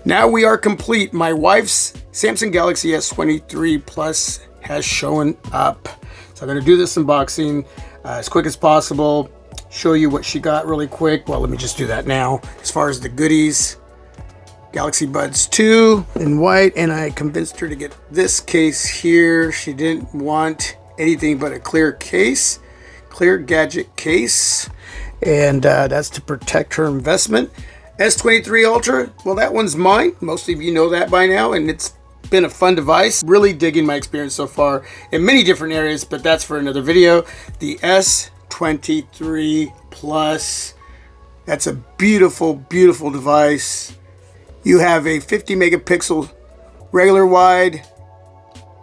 Now we are complete. My wife's Samsung Galaxy S23 Plus has shown up. So I'm going to do this unboxing as quick as possible. Show you what she got really quick. Well, let me just do that now. As far as the goodies, Galaxy Buds 2 in white, and I convinced her to get this case here. She didn't want anything but a clear case, clear gadget case, and that's to protect her investment. S23 Ultra, well, that one's mine. Most of you know that by now, and it's been a fun device. Really digging my experience so far in many different areas, but that's for another video. The S23 Plus, that's a beautiful, beautiful device. You have a 50 megapixel regular wide,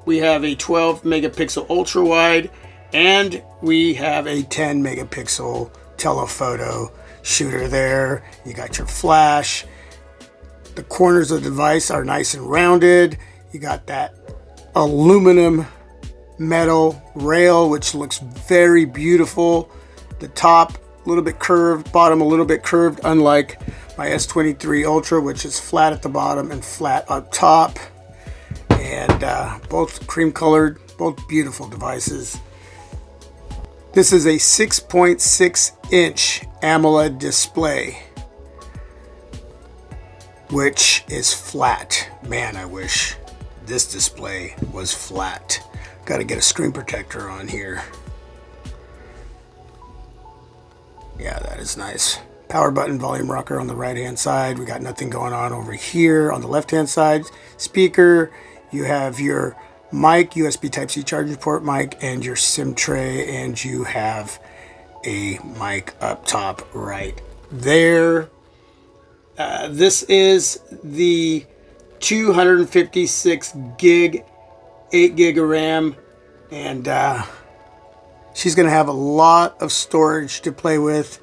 we have a 12 megapixel ultra wide, and we have a 10 megapixel telephoto shooter there. You got your flash. The corners of the device are nice and rounded. You got that aluminum metal rail, which looks very beautiful. The top a little bit curved, bottom a little bit curved, unlike my S23 Ultra, which is flat at the bottom and flat up top. And both cream colored, both beautiful devices. This is a 6.6 inch AMOLED display, which is flat. Man, I wish this display was flat. Got to get a screen protector on here. Yeah, that is nice. Power button, volume rocker on the right hand side. We got nothing going on over here on the left hand side. Speaker, you have your mic, USB Type-C charging port mic, and your SIM tray, and you have a mic up top right there. This is the 256 gig, 8 gig of RAM, and she's going to have a lot of storage to play with.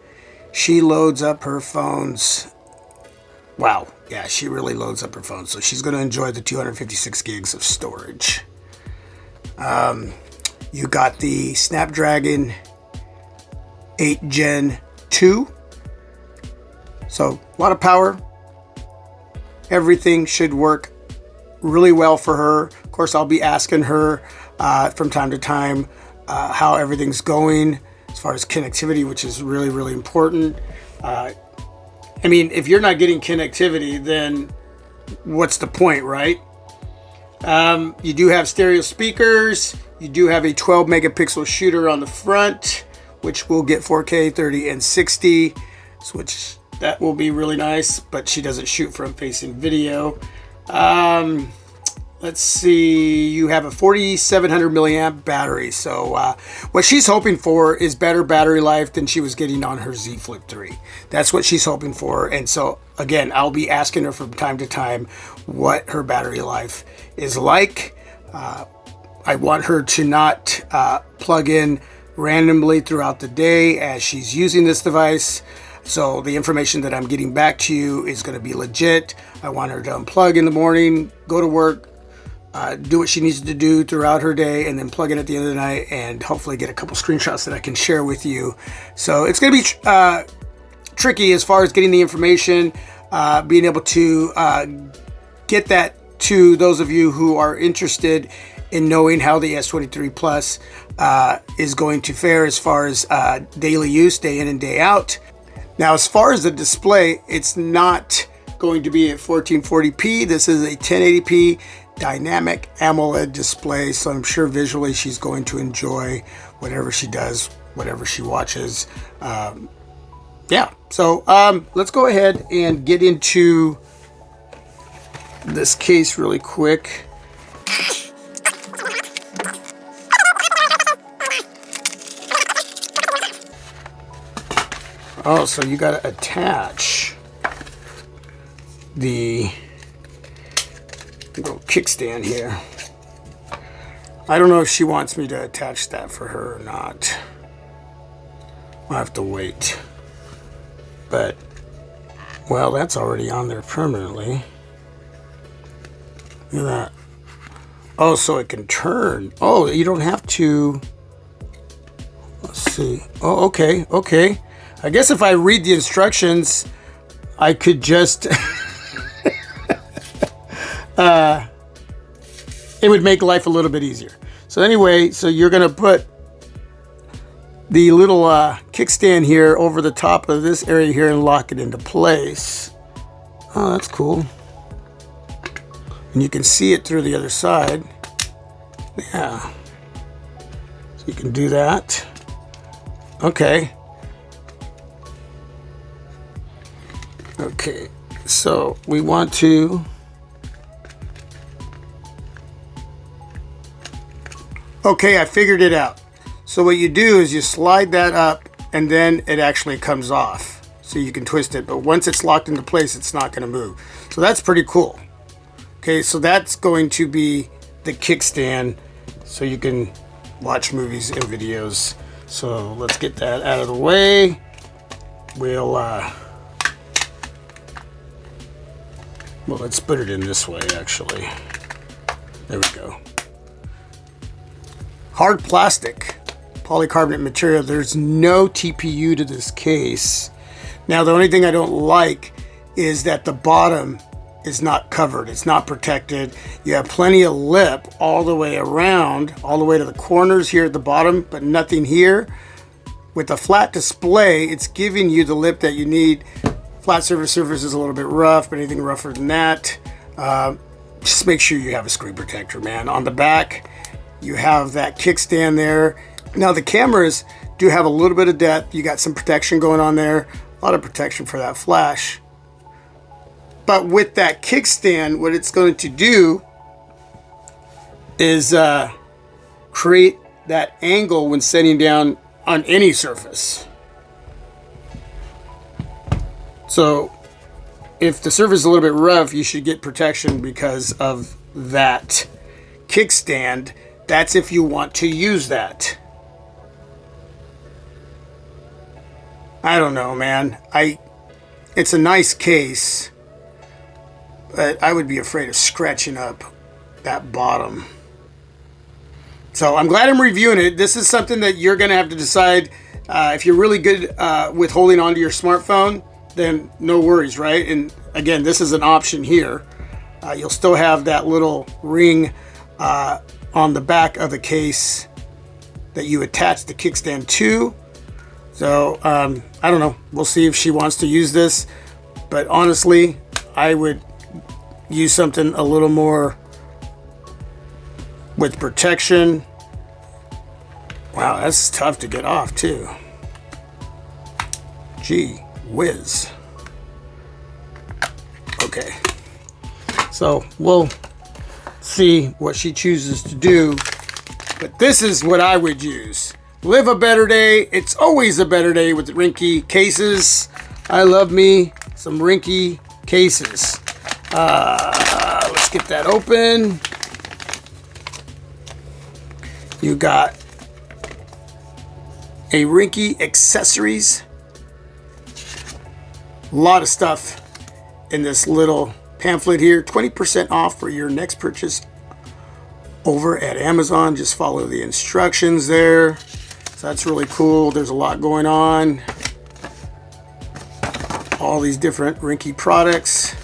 She loads up her phones. Wow, yeah, she really loads up her phone, so she's going to enjoy the 256 gigs of storage. You got the Snapdragon 8 Gen 2. So a lot of power. Everything should work really well for her. Of course, I'll be asking her from time to time how everything's going as far as connectivity, which is really, really important. I mean, if you're not getting connectivity, then what's the point, right? You do have stereo speakers. You do have a 12 megapixel shooter on the front, which will get 4K, 30, and 60, which that will be really nice, but she doesn't shoot front facing video. Let's see, you have a 4700 milliamp battery. So what she's hoping for is better battery life than she was getting on her Z Flip 3. That's what she's hoping for. And so again, I'll be asking her from time to time what her battery life is like. I want her to not plug in randomly throughout the day as she's using this device. So the information that I'm getting back to you is going to be legit. I want her to unplug in the morning, go to work, do what she needs to do throughout her day, and then plug in at the end of the night and hopefully get a couple screenshots that I can share with you. So it's going to be tricky as far as getting the information, being able to get that to those of you who are interested in knowing how the S23 Plus is going to fare as far as daily use, day in and day out. Now, as far as the display, it's not going to be at 1440p. This is a 1080p dynamic AMOLED display, so I'm sure visually she's going to enjoy whatever she does, whatever she watches. Yeah, so let's go ahead and get into this case really quick. Oh, so you got to attach the little kickstand here. I don't know if she wants me to attach that for her or not. I'll have to wait. But, well, that's already on there permanently. Look at that. Oh, so it can turn. Oh, you don't have to. Let's see. Oh, okay, okay. I guess if I read the instructions, I could just it would make life a little bit easier. So anyway, so you're going to put the little kickstand here over the top of this area here and lock it into place. Oh, that's cool. And you can see it through the other side. Yeah. So you can do that. Okay. Okay. So we want to... Okay, I figured it out. So what you do is you slide that up and then it actually comes off. So you can twist it, but once it's locked into place, it's not going to move. So that's pretty cool. Okay, so that's going to be the kickstand so you can watch movies and videos. So let's get that out of the way. Well, let's put it in this way, actually. There we go. Hard plastic, polycarbonate material. There's no TPU to this case. Now, the only thing I don't like is that the bottom is not covered. It's not protected. You have plenty of lip all the way around, all the way to the corners here at the bottom, but nothing here. With a flat display, it's giving you the lip that you need. Flat surface is a little bit rough, but anything rougher than that, just make sure you have a screen protector, man. On the back, you have that kickstand there. Now the cameras do have a little bit of depth. You got some protection going on there. A lot of protection for that flash. But with that kickstand, what it's going to do is create that angle when setting down on any surface. So if the surface is a little bit rough, you should get protection because of that kickstand. That's if you want to use that. I don't know, man. It's a nice case, but I would be afraid of scratching up that bottom. So I'm glad I'm reviewing it. This is something that you're going to have to decide. If you're really good with holding onto your smartphone, then no worries, right? And again, this is an option here. You'll still have that little ring on the back of the case that you attach the kickstand to. So I don't know. We'll see if she wants to use this. But honestly, I would use something a little more with protection. Wow, that's tough to get off too. Gee whiz. Okay. So we'll see what she chooses to do. But this is what I would use. Live a better day. It's always a better day with Rinky cases. I love me some Rinky cases. Let's get that open. You got a Rinky accessories. A lot of stuff in this little pamphlet here. 20% off for your next purchase over at Amazon. Just follow the instructions there. So that's really cool. There's a lot going on. All these different Rinky products.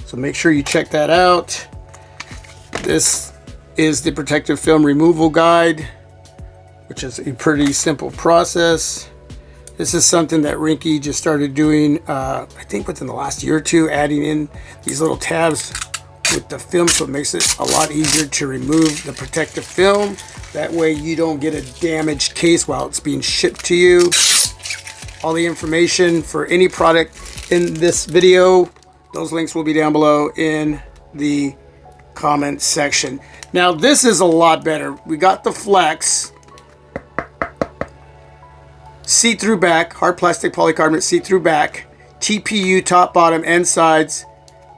So make sure you check that out. This is the protective film removal guide, which is a pretty simple process. This is something that Rinky just started doing, I think within the last year or two, adding in these little tabs with the film, so it makes it a lot easier to remove the protective film. That way you don't get a damaged case while it's being shipped to you. All the information for any product in this video, those links will be down below in the comment section. Now this is a lot better. We got the Flex. See-through back, hard plastic polycarbonate see-through back, TPU top, bottom, and sides.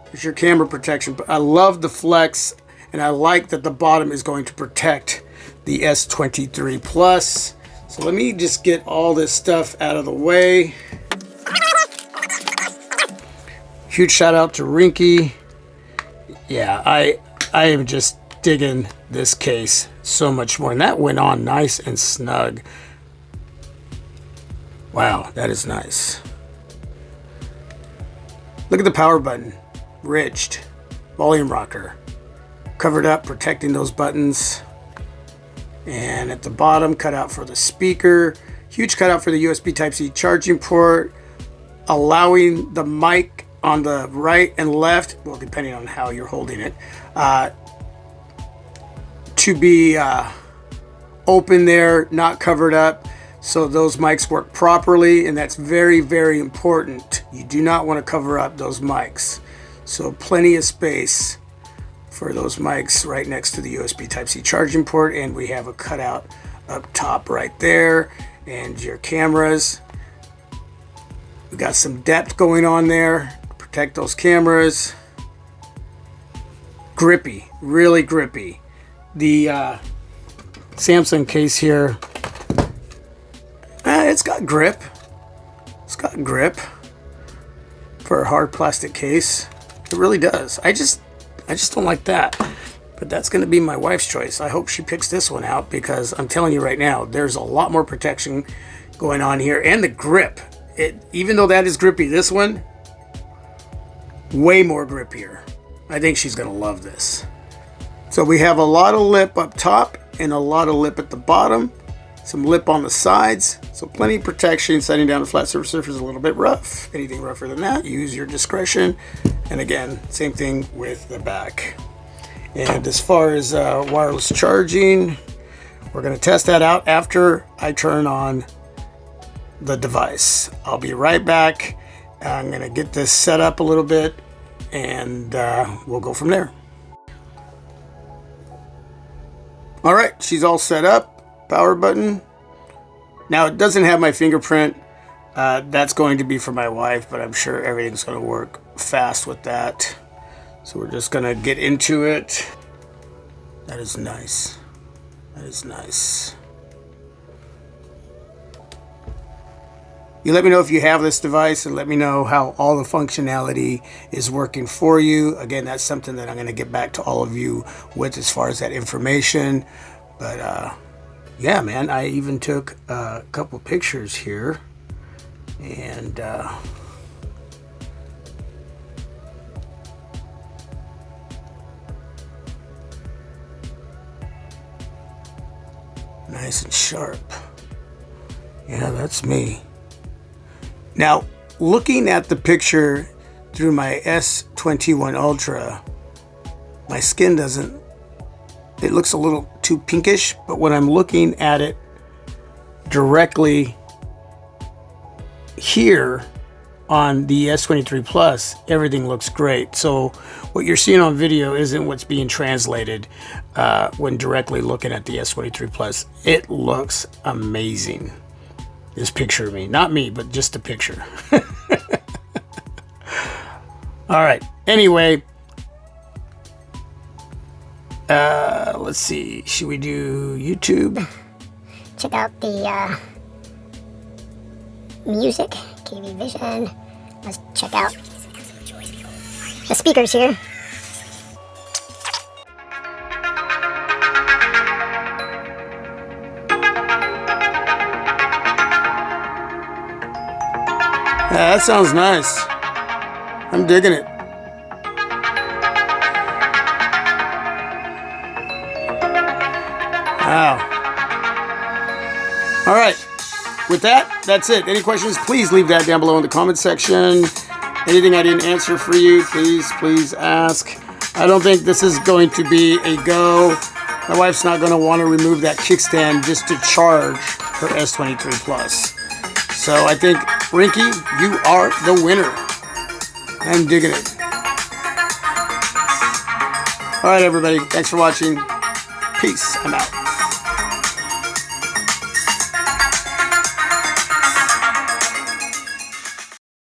There's your camera protection. But I love the Flex, and I like that the bottom is going to protect the S23 Plus. So let me just get all this stuff out of the way. Huge shout out to Rinky. Yeah, I am just digging this case so much more. And that went on nice and snug. Wow, that is nice. Look at the power button. Ridged. Volume rocker. covered up, protecting those buttons. And at the bottom, cutout for the speaker. Huge cutout for the USB Type-C charging port, allowing the mic on the right and left, well, depending on how you're holding it, to be open there, not covered up, so those mics work properly. And that's very, very important. You do not want to cover up those mics. So plenty of space for those mics right next to the USB Type-C charging port. And we have a cutout up top right there. And your cameras, we got some depth going on there. Protect those cameras. Grippy, really grippy. The Samsung case here, it's got grip. It's got grip for a hard plastic case. It really does. I just don't like that. But that's going to be my wife's choice. I hope she picks this one out, because I'm telling you right now, there's a lot more protection going on here. And the grip, even though that is grippy, this one, way more grippier. I think she's going to love this. So we have a lot of lip up top and a lot of lip at the bottom. Some lip on the sides. So plenty of protection. Setting down a flat surface is a little bit rough. Anything rougher than that, use your discretion. And again, same thing with the back. And as far as wireless charging, we're going to test that out after I turn on the device. I'll be right back. I'm going to get this set up a little bit, and we'll go from there. All right, she's all set up. Power button. Now, it doesn't have my fingerprint. That's going to be for my wife, but I'm sure everything's going to work fast with that. So we're just going to get into it. That is nice. That is nice. You let me know if you have this device, and let me know how all the functionality is working for you. Again, that's something that I'm going to get back to all of you with as far as that information. But yeah, man, I even took a couple pictures here. And nice and sharp. Yeah, that's me. Now, looking at the picture through my S21 Ultra, my skin doesn't, it looks a little too pinkish, but when I'm looking at it directly here on the S23 Plus, everything looks great. So what you're seeing on video isn't what's being translated when directly looking at the S23 Plus. It looks amazing. This picture of me, not me, but just the picture. All right. Anyway, let's see. Should we do YouTube? Check out the music, KV Vision. Let's check out the speakers here. Yeah, that sounds nice. I'm digging it. Wow. All right. With that, that's it. Any questions, please leave that down below in the comment section. Anything I didn't answer for you, please ask. I don't think this is going to be a go. My wife's not going to want to remove that kickstand just to charge her S23 Plus. So I think, Rinky, you are the winner. I'm digging it. All right, everybody. Thanks for watching. Peace. I'm out.